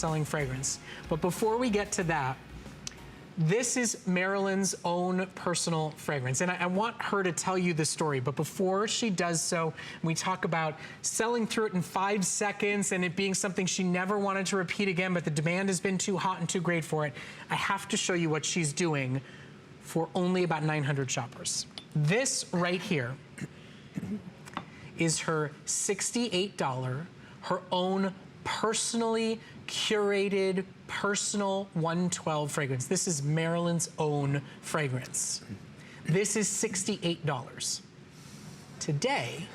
best-selling fragrance. But before we get to that, this is Marilyn's own personal fragrance, and I want her to tell you the story, but before she does so, we talk about selling through it in 5 seconds and it being something she never wanted to repeat again, but the demand has been too hot and too great for it. I have to show you what she's doing for only about 900 shoppers. This right here is her $68, her own personally curated personal 112 fragrance. This is Marilyn's own fragrance. This is $68. Today,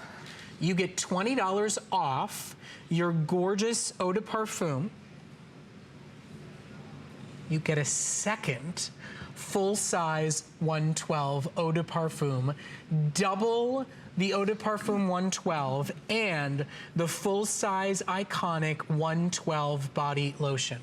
you get $20 off your gorgeous eau de parfum. You get a second full-size 112 eau de parfum, double the eau de parfum 112, and the full-size iconic 112 body lotion.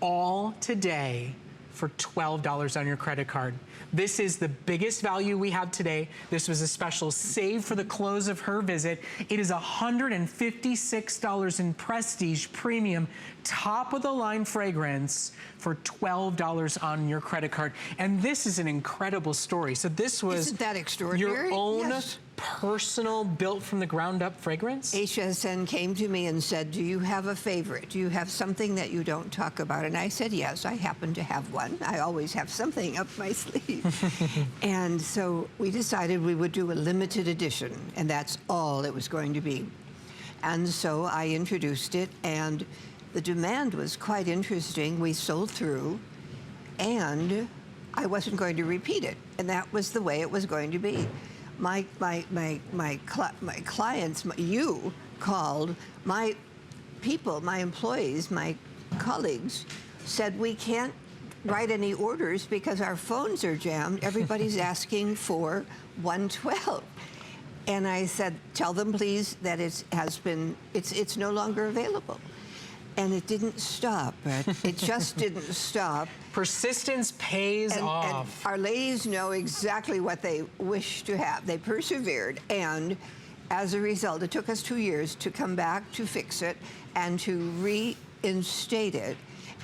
All today for $12 on your credit card. This is the biggest value we have today. This was a special save for the close of her visit. It is $156 in prestige premium top of the line fragrance for $12 on your credit card. And this is an incredible story. So this was Isn't that extraordinary? your own Yes. personal built from the ground up fragrance? HSN came to me and said, do you have a favorite? Do you have something that you don't talk about? And I said, yes, I happen to have one. I always have something up my sleeve. And so we decided we would do a limited edition, and that's all it was going to be. And so I introduced it, and the demand was quite interesting. We sold through, and I wasn't going to repeat it, and that was the way it was going to be. My clients, you called, my people, my employees, my colleagues said we can't write any orders because our phones are jammed. Everybody's asking for 112. And I said, tell them please that it's no longer available. And it didn't stop. It just didn't stop. Persistence pays off. And our ladies know exactly what they wish to have. They persevered, and as a result, it took us 2 years to come back to fix it and to reinstate it.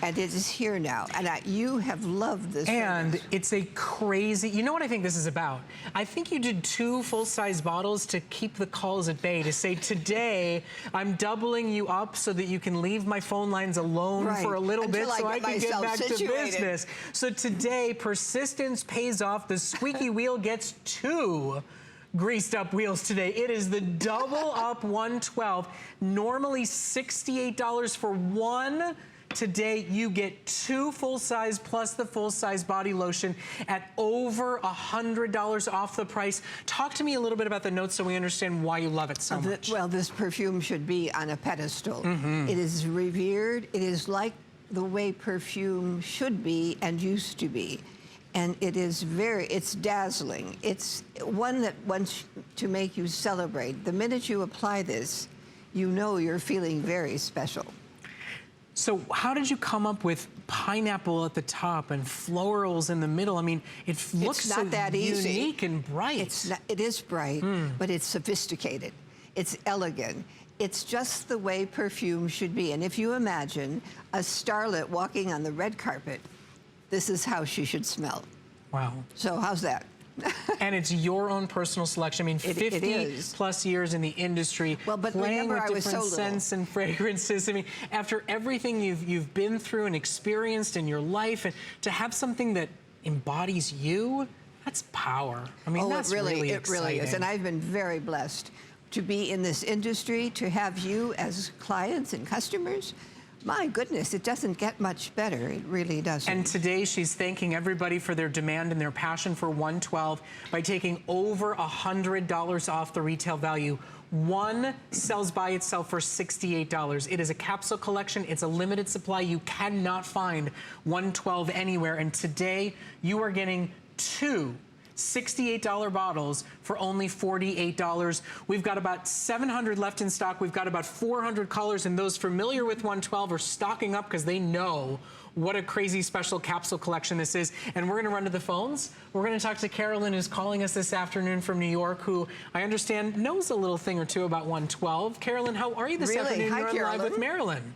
And it is here now. And you have loved this. And it's a crazy, you know what I think this is about? I think you did 2 full-size bottles to keep the calls at bay, to say, today, I'm doubling you up so that you can leave my phone lines alone for a little bit so I can get back to business. So today, persistence pays off. The squeaky wheel gets 2 greased up wheels today. It is the double up 112, normally $68 for one. Today, you get 2 full-size plus the full-size body lotion at over $100 off the price. Talk to me a little bit about the notes so we understand why you love it so much. Well, this perfume should be on a pedestal. It is revered. It is like the way perfume should be and used to be. And it is it's dazzling. It's one that wants to make you celebrate. The minute you apply this, you know you're feeling very special. So how did you come up with pineapple at the top and florals in the middle? I mean, it looks so unique and bright. It is bright, but it's sophisticated. It's elegant. It's just the way perfume should be. And if you imagine a starlet walking on the red carpet, this is how she should smell. Wow. So how's that? And it's your own personal selection. I mean, 50 plus years in the industry, well, but playing with different so scents and fragrances. I mean, after everything you've been through and experienced in your life, and to have something that embodies you, that's power. I mean, that's really exciting. It really is. And I've been very blessed to be in this industry, to have you as clients and customers. My goodness, it doesn't get much better. It really doesn't. And today she's thanking everybody for their demand and their passion for 112 by taking over $100 off the retail value. One sells by itself for $68. It is a capsule collection. It's a limited supply. You cannot find 112 anywhere. And today you are getting 2 $68 bottles for only $48. We've got about 700 left in stock. We've got about 400 colors, and those familiar with 112 are stocking up because they know what a crazy special capsule collection this is. And we're gonna run to the phones. We're gonna talk to Carolyn, who's calling us this afternoon from New York, who I understand knows a little thing or two about 112. Carolyn, how are you this afternoon? Hi, You're Carolyn. live with Marilyn.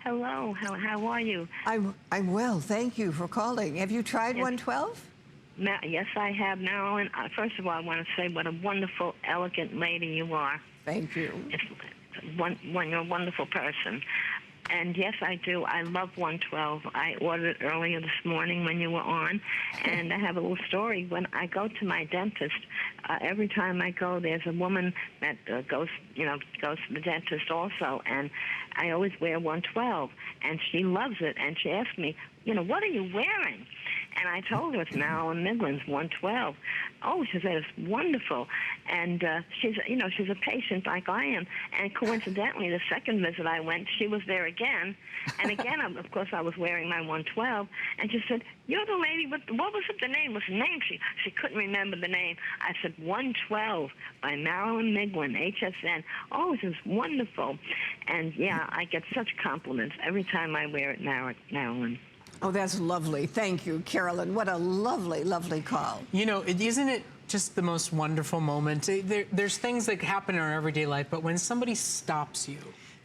Hello. How are you? I'm well. Thank you for calling. Have you tried Yes. 112? Yes, I have, Marilyn. First of all, I want to say what a wonderful, elegant lady you are. Thank you. You're a wonderful person. And yes, I do. I love 112. I ordered it earlier this morning when you were on. And I have a little story. When I go to my dentist, every time I go, there's a woman that goes to the dentist also. And I always wear 112. And she loves it. And she asked me, what are you wearing? And I told her it's Marilyn Miglin's 112. Oh, she said, it's wonderful. And she's a patient like I am. And coincidentally, the second visit I went, she was there again. And again, of course, I was wearing my 112. And she said, you're the lady with, what was it, the name? What's the name? She couldn't remember the name. I said, 112 by Marilyn Miglin, HSN. Oh, this is wonderful. And yeah, I get such compliments every time I wear it, Marilyn. Oh, that's lovely. Thank you, Carolyn. What a lovely, lovely call. Isn't it just the most wonderful moment? There's things that happen in our everyday life, but when somebody stops you,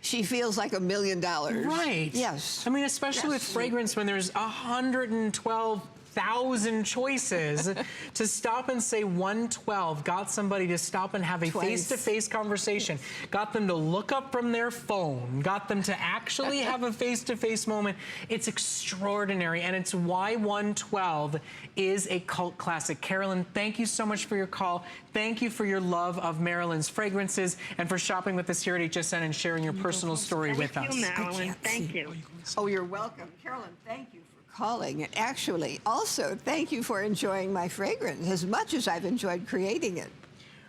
She feels like $1 million. right? Yes. I mean, especially with fragrance, when there's 112,000 choices, to stop and say 112 got somebody to stop and have a face-to-face conversation, got them to look up from their phone, got them to actually have a face-to-face moment. It's extraordinary, and it's why 112 is a cult classic. Carolyn, thank you so much for your call. Thank you for your love of Marilyn's fragrances and for shopping with us here at HSN and sharing your personal story with us. Thank you, Marilyn. Thank you. Oh, you're welcome. Carolyn, thank you for calling. And actually, also, thank you for enjoying my fragrance as much as I've enjoyed creating it.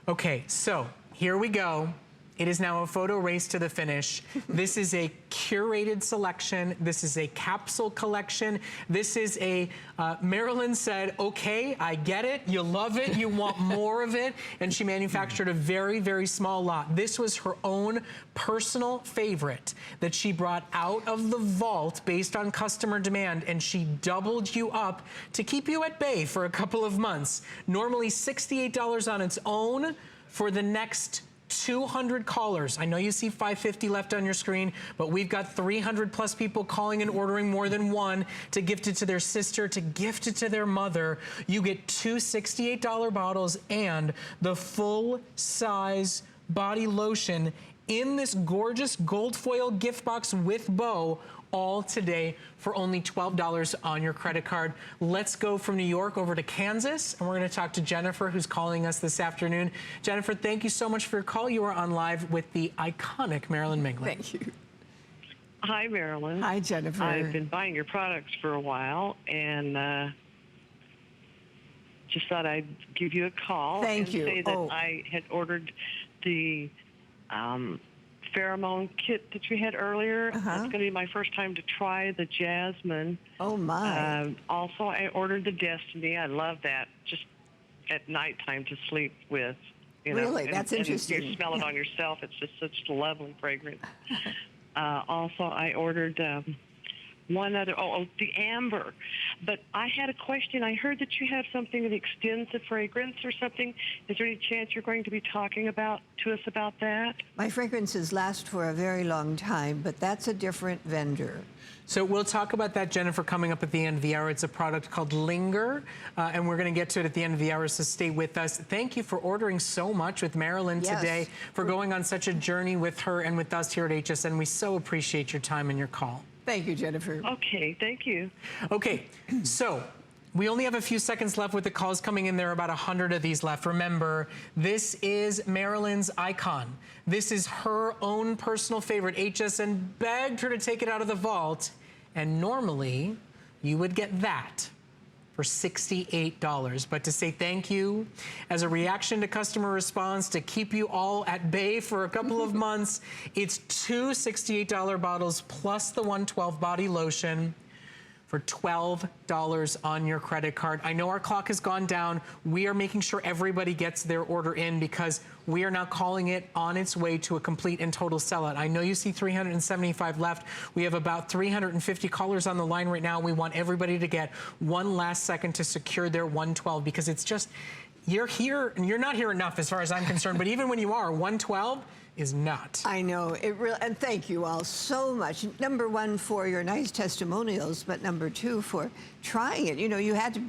Okay, so here we go. It is now a photo race to the finish. This is a curated selection. This is a capsule collection. This is a, Marilyn said, okay, I get it. You love it. You want more of it. And she manufactured a very, very small lot. This was her own personal favorite that she brought out of the vault based on customer demand, and she doubled you up to keep you at bay for a couple of months. Normally $68 on its own. For the next 200 callers. I know you see 550 left on your screen, but we've got 300 plus people calling and ordering more than one to gift it to their sister, to gift it to their mother. You get two $68 bottles and the full size body lotion in this gorgeous gold foil gift box with bow, all today for only $12 on your credit card. Let's go from New York over to Kansas, and we're going to talk to Jennifer, who's calling us this afternoon. Jennifer, thank you so much for your call. You are on live with the iconic Marilyn Miglin. Thank you. Hi, Marilyn. Hi, Jennifer. I've been buying your products for a while, and just thought I'd give you a call Thank and you. say that I had ordered the pheromone kit that you had earlier. It's going to be my first time to try the jasmine. Oh, my. Also, I ordered the Destiny. I love that, just at nighttime to sleep with. Really? That's interesting. And you smell it on yourself. It's just such a lovely fragrance. Also, I ordered one other, the amber. But I had a question. I heard that you have something that extends the fragrance or something. Is there any chance you're going to be talking to us about that? My fragrances last for a very long time, but that's a different vendor. So we'll talk about that, Jennifer, coming up at the end of the hour. It's a product called Linger, and we're going to get to it at the end of the hour, so stay with us. Thank you for ordering so much with Marilyn today, for going on such a journey with her and with us here at HSN. We so appreciate your time and your call. Thank you, Jennifer. Okay, thank you. Okay, so we only have a few seconds left with the calls coming in. There are about 100 of these left. Remember, this is Marilyn's icon. This is her own personal favorite. HSN begged her to take it out of the vault, and normally you would get that for $68. But to say thank you, as a reaction to customer response, to keep you all at bay for a couple of months, it's two $68 bottles plus the 112 body lotion for $12 on your credit card. I know our clock has gone down. We are making sure everybody gets their order in because we are now calling it on its way to a complete and total sellout. I know you see 375 left. We have about 350 callers on the line right now. We want everybody to get one last second to secure their 112 because it's just, you're here, and you're not here enough as far as I'm concerned, but even when you are, 112 is not. I know, it really, and thank you all so much. Number one, for your nice testimonials, but number two, for trying it. You know, you had to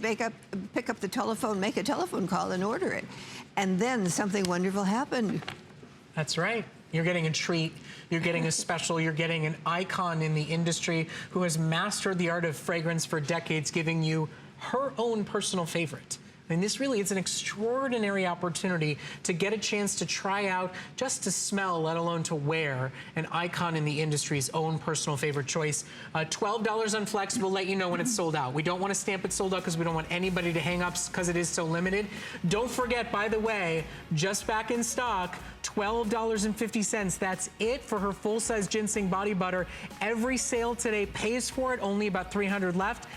pick up the telephone, make a telephone call and order it. And then something wonderful happened. That's right. You're getting a treat, you're getting a special, you're getting an icon in the industry who has mastered the art of fragrance for decades, giving you her own personal favorite. I mean, this really is an extraordinary opportunity to get a chance to try out, just to smell, let alone to wear, an icon in the industry's own personal favorite choice. $12 on Flex. We'll let you know when it's sold out. We don't want to stamp it sold out because we don't want anybody to hang up because it is so limited. Don't forget, by the way, just back in stock, $12.50. That's it for her full-size ginseng body butter. Every sale today pays for it, only about 300 left.